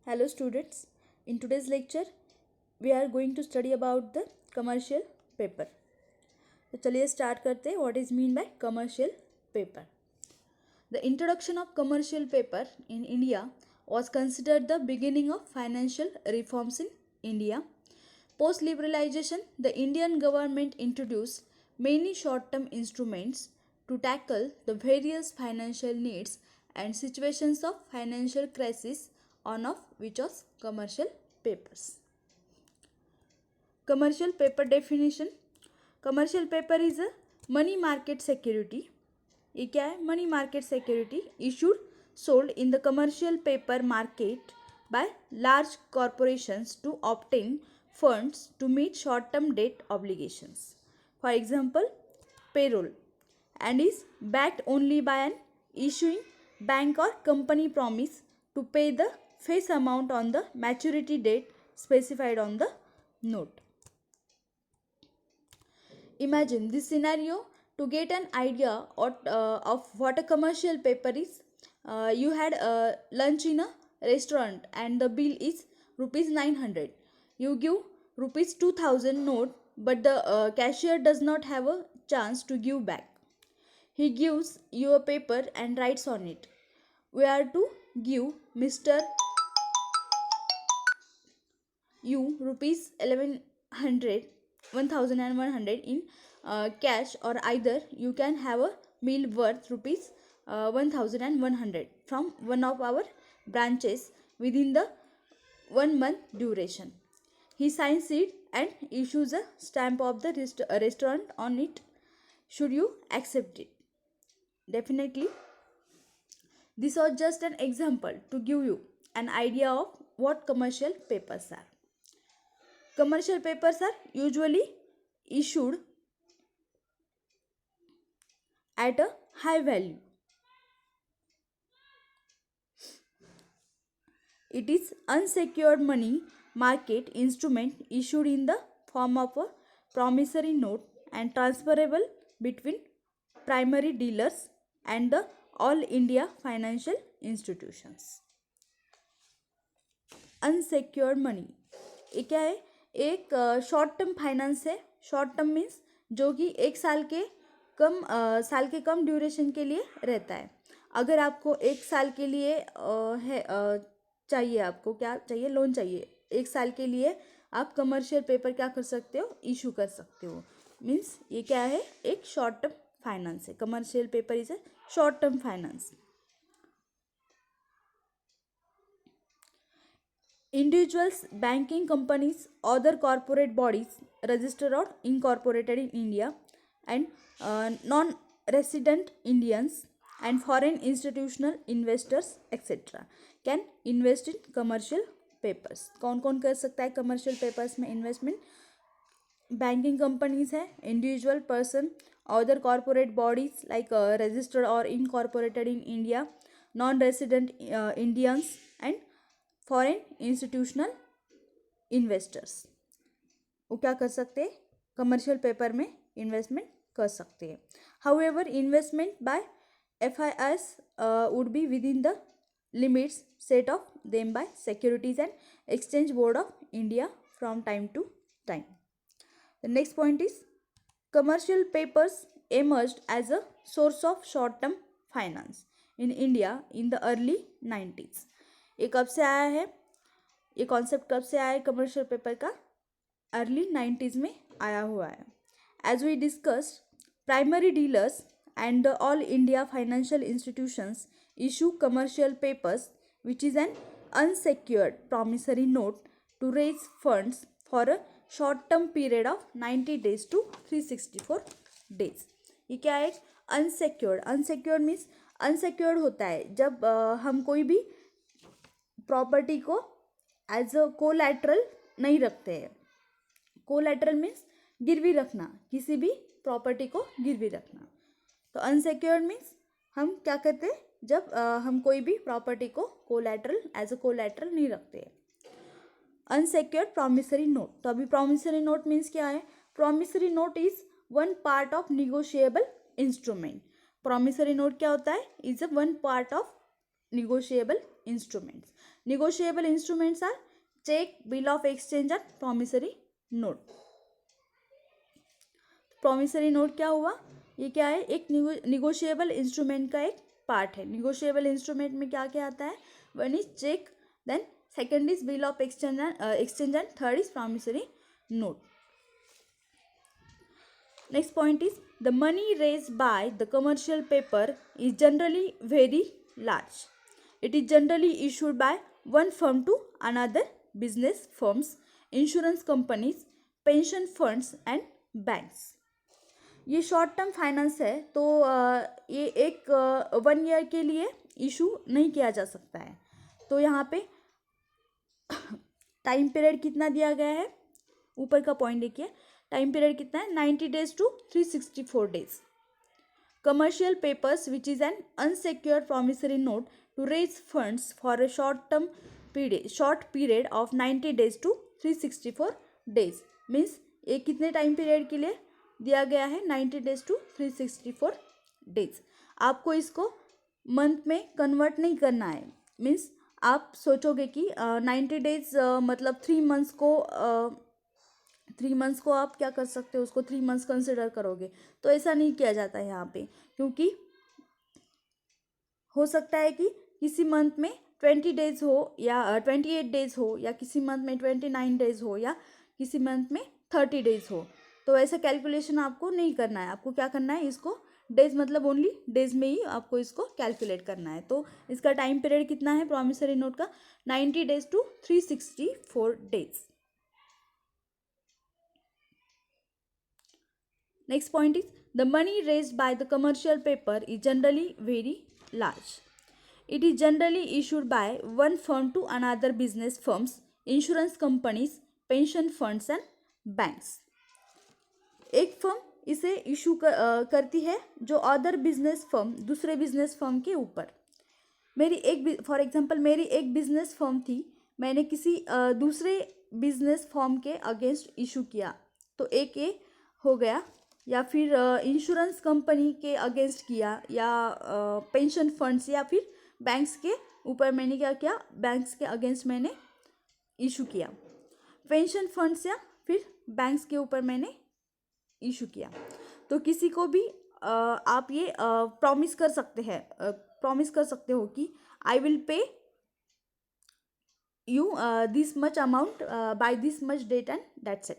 Hello students, in today's lecture we are going to study about the commercial paper. तो चलिए start करते हैं. What is mean by commercial paper? The introduction of commercial paper in India was considered the beginning of financial reforms in India. Post liberalization, the Indian government introduced many short-term instruments to tackle the various financial needs and situations of financial crisis, on of which was commercial papers. Commercial paper definition. Commercial paper is a money market security. ये क्या है? Money market security issued sold in the commercial paper market by large corporations to obtain funds to meet short-term debt obligations. For example, payroll, and is backed only by an issuing bank or company promise to pay the face amount on the maturity date specified on the note. Imagine this scenario to get an idea of what a commercial paper is. You had lunch in a restaurant and the bill is rupees 900. You give rupees 2000 note, but the cashier does not have a chance to give back. He gives you a paper and writes on it, "We are to give Mr. you rupees 1100 in cash, or either you can have a meal worth rupees 1100 from one of our branches within the 1 month duration." He signs it and issues a stamp of the restaurant on it. Should you accept it? Definitely. This was just an example to give you an idea of what commercial papers are. Commercial papers are usually issued at a high value. It is unsecured money market instrument issued in the form of a promissory note and transferable between primary dealers and the all India financial institutions. Unsecured money ये क्या है? एक short term finance है. Short term means जो कि एक साल के कम ड्यूरेशन के लिए रहता है. अगर आपको एक साल के लिए चाहिए, आपको क्या चाहिए? लोन चाहिए. एक साल के लिए आप कमर्शियल पेपर क्या कर सकते हो? इशू कर सकते हो. मीन्स ये क्या है? एक शॉर्ट टर्म फाइनेंस है. Commercial paper is a short term finance. Individuals, banking companies, other corporate bodies registered or incorporated in India, and non-resident Indians and foreign institutional investors etc. can invest in commercial papers. कौन कौन कर सकता है commercial papers में investment? Banking companies है, individual person, other corporate bodies like registered or incorporated in India, non-resident Indians and foreign institutional investors. वो क्या कर सकते हैं? कमर्शियल पेपर में इन्वेस्टमेंट कर सकते हैं. However investment by FIS would be within the limits set of them by securities and exchange board of India from time to time. The next point is commercial papers emerged as a source of short-term finance in India in the early 90s. ये कब से आया है? ये concept कब से आया है कमर्शियल पेपर का? अर्ली 90s में आया हुआ है. As we discussed, primary dealers and the all India financial institutions issue commercial papers which is an unsecured promissory note to raise funds for a short term period of 90 days to 364 days. ये क्या है? Unsecured. Unsecured means unsecured होता है जब हम कोई भी property को एज अ कोलैटरल नहीं रखते हैं. कोलैटरल मीन्स गिरवी रखना, किसी भी प्रॉपर्टी को गिरवी रखना. तो अनसेक्योर्ड मीन्स हम क्या करते हैं? जब हम कोई भी प्रॉपर्टी को कोलैटरल एज अ कोलैटरल नहीं रखते हैं. Unsecured promissory note. तो अभी प्रॉमिसरी नोट मीन्स क्या है? Promissory note is one part of negotiable instrument. Promissory note क्या होता है? Is a one part of negotiable instruments. Negotiable instruments are check, bill of exchange and promissory note. Promissory note क्या हुआ, ये क्या है, एक निगोशिएबल इंस्ट्रूमेंट का एक पार्ट है. निगोशिएबल इंस्ट्रूमेंट में क्या क्या आता है, one is cheque, then second is bill of exchange and third is promissory note. Next point is the money raised by the commercial paper is generally very large. It is generally issued by one firm to another business firms, insurance companies, pension funds and banks. ये short term finance है, तो ये एक 1 year के लिए issue नहीं किया जा सकता है. तो यहाँ पे टाइम पीरियड कितना दिया गया है, ऊपर का पॉइंट देखिए, टाइम पीरियड कितना है, 90 days to 364 days. Commercial papers, which is an unsecured promissory note to raise funds for a short period of 90 days to 364 days. Means ये कितने टाइम पीरियड के लिए दिया गया है, 90 days to 364 days. आपको इसको मंथ में कन्वर्ट नहीं करना है. मीन्स आप सोचोगे कि 90 days मतलब 3 months को 3 months को आप क्या कर सकते हो, उसको 3 months कंसिडर करोगे, तो ऐसा नहीं किया जाता है यहाँ पे. क्योंकि हो सकता है कि किसी मंथ में 20 days हो या 28 days हो, या किसी मंथ में 29 days हो, या किसी मंथ में 30 days हो. तो ऐसा कैलकुलेशन आपको नहीं करना है. आपको क्या करना है, इसको डेज मतलब ओनली डेज में ही आपको इसको कैलकुलेट करना है. तो इसका टाइम पीरियड कितना है प्रॉमिसरी नोट का, 90 days to 364 days. Next point is the money raised by the commercial paper is generally very large. It is generally issued by one firm to another business firms, insurance companies, pension funds and banks. एक firm इसे issue करती है जो other business firm, दूसरे business firm के ऊपर. मेरी एक फॉर एग्जांपल मेरी एक बिजनेस फर्म थी, मैंने किसी दूसरे बिजनेस फर्म के अगेंस्ट इशू किया, तो एक ये हो गया. या फिर इंश्योरेंस कंपनी के अगेंस्ट किया, या पेंशन फंड्स या फिर बैंक्स के ऊपर मैंने क्या किया, बैंक्स के अगेंस्ट मैंने इशू किया. पेंशन फंड्स या फिर बैंक्स के ऊपर मैंने इशू किया. तो किसी को भी आप ये प्रॉमिस कर सकते हो कि I will pay you this much amount by this much date and that's it.